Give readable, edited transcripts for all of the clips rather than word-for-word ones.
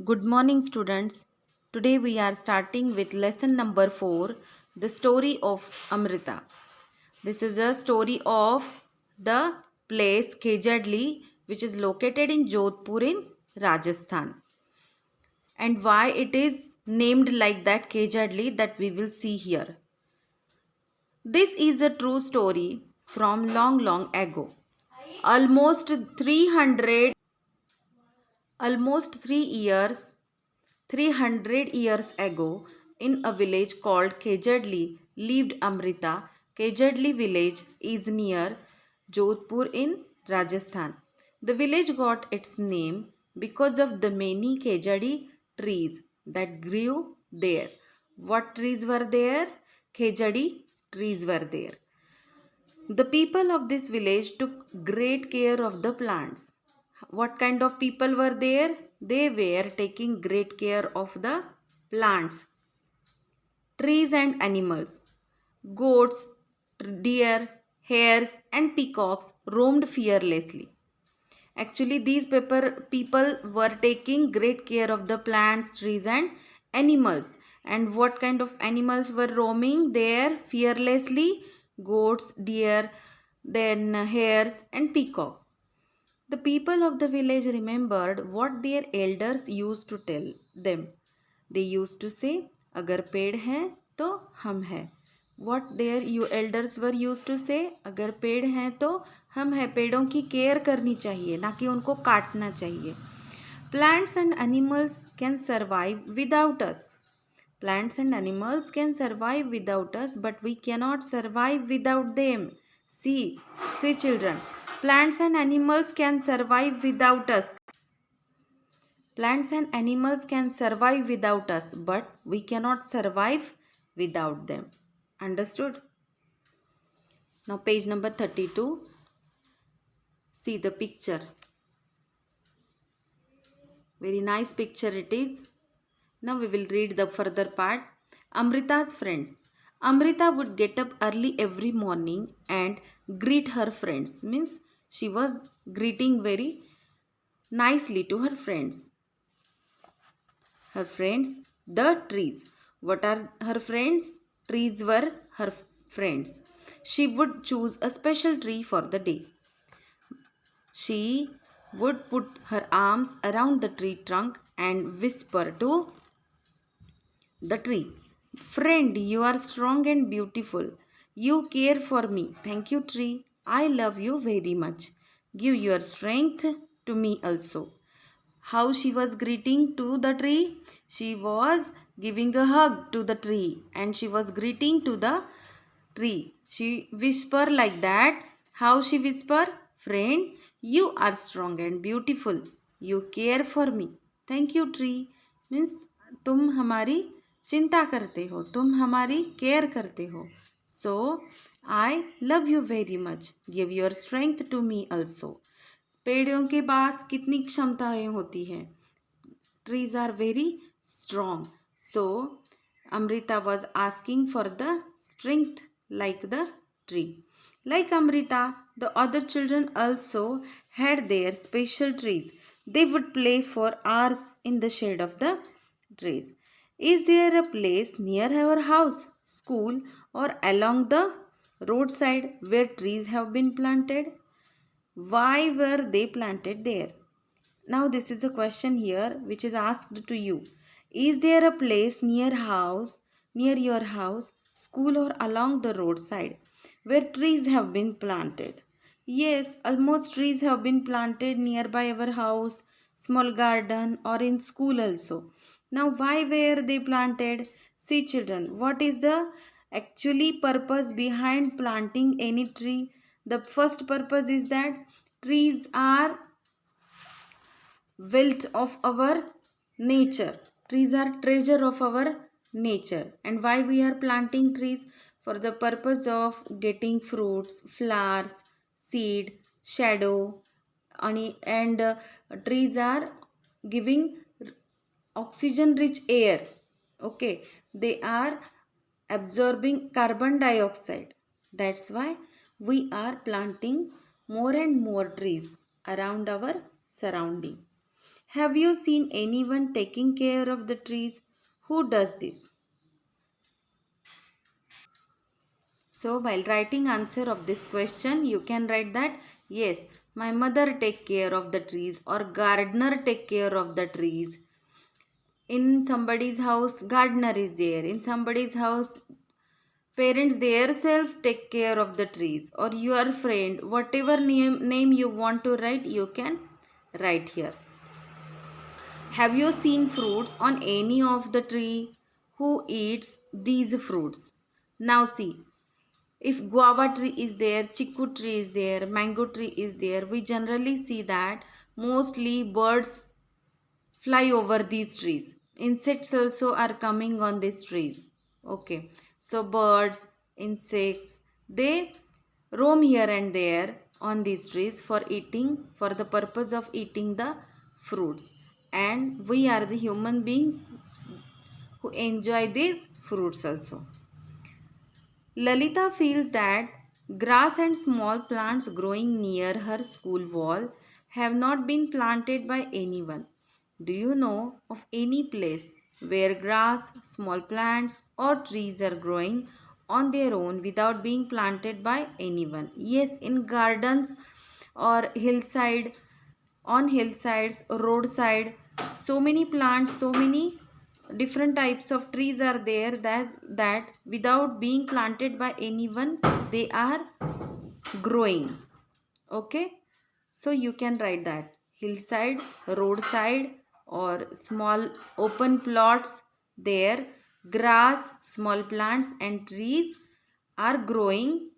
Good morning, students. Today we are starting with lesson number 4, the story of Amrita. This is a story of the place Khejadli, which is located in Jodhpur in Rajasthan. And why it is named like that Khejadli, that we will see here. This is a true story from long, long ago. Almost 300, almost 300 years ago, in a village called Khejadli, lived Amrita. Khejadli village is near Jodhpur in Rajasthan. The village got its name because of the many Khejadi trees that grew there. What trees were there? Khejadi trees were there. The people of this village took great care of the plants. What kind of people were there? They were taking great care of the plants, trees, and animals. Goats, deer, hares, and peacocks roamed fearlessly. Actually, these people were taking great care of the plants, trees, and animals. And what kind of animals were roaming there fearlessly? Goats, deer, then hares, and peacock. The people of the village remembered what their elders used to tell them. They used to say, अगर पेड़ हैं तो हम हैं. What their elders were used to say, अगर पेड़ हैं तो हम हैं. पेड़ों की केयर करनी चाहिए, ना कि उनको काटना चाहिए. Plants and animals can survive without us. Plants and animals can survive without us, but we cannot survive without them. See children, plants and animals can survive without us. Plants and animals can survive without us, but we cannot survive without them. Understood? Now page number 32. See the picture. Very nice picture it is. Now we will read the further part. Amrita's friends. Amrita would get up early every morning and greet her friends. Means she was greeting very nicely to her friends. Her friends, the trees. What are her friends? Trees were her friends. She would choose a special tree for the day. She would put her arms around the tree trunk and whisper to the tree, "Friend, you are strong and beautiful. You care for me. Thank you, tree. I love you very much. Give your strength to me also." How she was greeting to the tree? She was giving a hug to the tree and she was greeting to the tree. She whisper like that. How she whisper? "Friend, you are strong and beautiful. You care for me. Thank you, tree." Means तुम हमारी चिंता करते हो, तुम हमारी care करते हो. So I love you very much. Give your strength to me also. पेड़ों के पास कितनी क्षमताएं होती हैं? Trees are very strong. So Amrita was asking for the strength like the tree. Like Amrita, the other children also had their special trees. They would play for hours in the shade of the trees. Is there a place near our house, school, or along the roadside where trees have been planted? Why were they planted there? Now this is a question here which is asked to you. Is there a place near your house, school, or along the roadside where trees have been planted? Yes, almost trees have been planted nearby our house, small garden, or in school also. Now why were they planted? See children, what is the actually purpose behind planting any tree? The first purpose is that trees are wealth of our nature. Trees are treasure of our nature. And why we are planting trees? For the purpose of getting fruits, flowers, seed, shadow, and trees are giving oxygen rich air. Okay, they are absorbing carbon dioxide. That's why we are planting more and more trees around our surrounding. Have you seen anyone taking care of the trees? Who does this? So while writing answer of this question, you can write that yes, my mother take care of the trees, or gardener take care of the trees. In somebody's house, gardener is there. In somebody's house, parents themselves take care of the trees, or your friend, whatever name you want to write, you can write here. Have you seen fruits on any of the tree? Who eats these fruits? Now see, if guava tree is there, chiku tree is there, mango tree is there, we generally see that mostly birds fly over these trees. Insects also are coming on these trees. Okay, so birds, insects, they roam here and there on these trees for eating, for the purpose of eating the fruits. And we are the human beings who enjoy these fruits also. Lalita feels that grass and small plants growing near her school wall have not been planted by anyone. Do you know of any place where grass, small plants, or trees are growing on their own without being planted by anyone? Yes, in gardens or hillside, on hillsides, roadside, so many plants, so many different types of trees are there that without being planted by anyone, they are growing. Okay, so you can write that hillside, roadside, or small open plots, there grass, small plants and trees are growing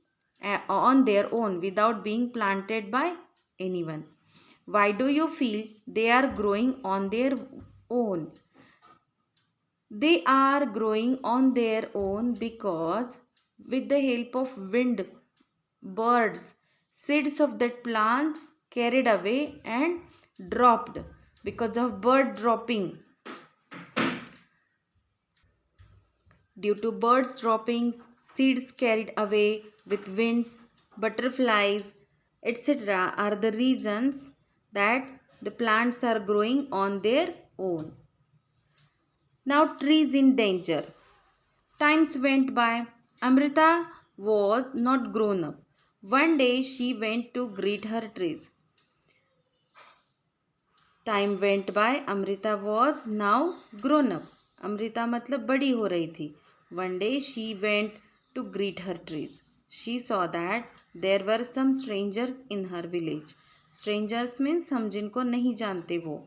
on their own without being planted by anyone. Why do you feel they are growing on their own? They are growing on their own because, with the help of wind, birds, seeds of that plants carried away and dropped because of bird dropping. Due to birds droppings, seeds carried away with winds, butterflies, etc. are the reasons that the plants are growing on their own. Now, trees in danger. Times went by. Amrita was not grown up. One day she went to greet her trees. Time went by. Amrita was now grown up. Amrita मतलब बड़ी हो रही थी. One day she went to greet her trees. She saw that there were some strangers in her village. Strangers means हम जिनको नहीं जानते वो.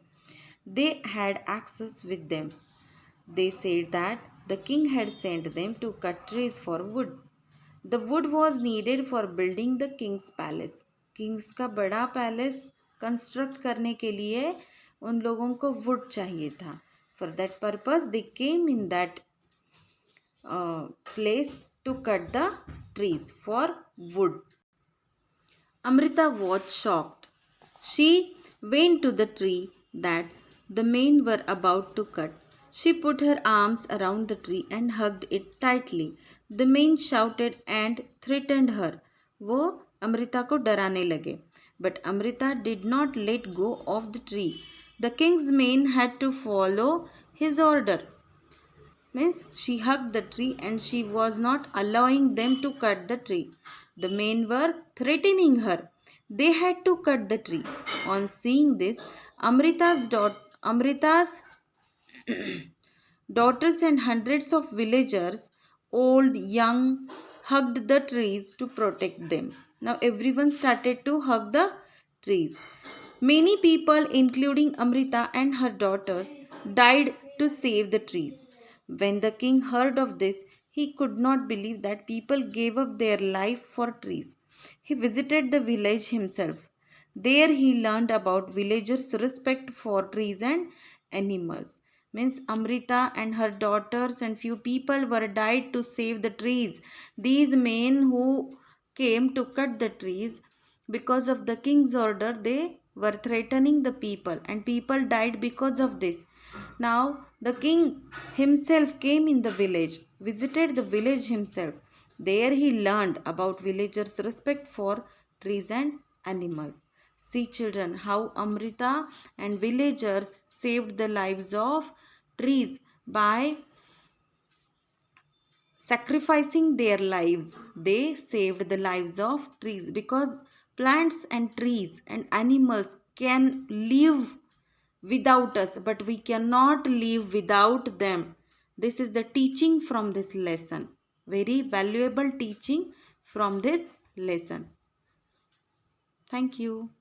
They had access with them. They said that the king had sent them to cut trees for wood. The wood was needed for building the king's palace. Kings का बड़ा palace construct करने के लिए उन लोगों को वुड चाहिए था. For that purpose they came in that place to cut the trees for wood. Amrita was shocked. She went to the tree that the men were about to cut. She put her arms around the tree and hugged it tightly. The men shouted and threatened her. वो अमृता को डराने लगे. But Amrita did not let go of the tree. The king's men had to follow his order. Means she hugged the tree and she was not allowing them to cut the tree. The men were threatening her. They had to cut the tree. On seeing this, Amrita's daughters and hundreds of villagers, old, young, hugged the trees to protect them. Now everyone started to hug the trees. Many people, including Amrita and her daughters, died to save the trees. When the king heard of this, he could not believe that people gave up their life for trees. He visited the village himself. There he learned about villagers' respect for trees and animals. Means Amrita and her daughters and few people were died to save the trees. These men who came to cut the trees, because of the king's order, they were threatening the people and people died because of this. Now the king himself came in the village, visited the village himself. There he learned about villagers' respect for trees and animals. See children, how Amrita and villagers saved the lives of trees by sacrificing their lives. They saved the lives of trees because plants and trees and animals can live without us, but we cannot live without them. This is the teaching from this lesson, very valuable teaching from this lesson. Thank you.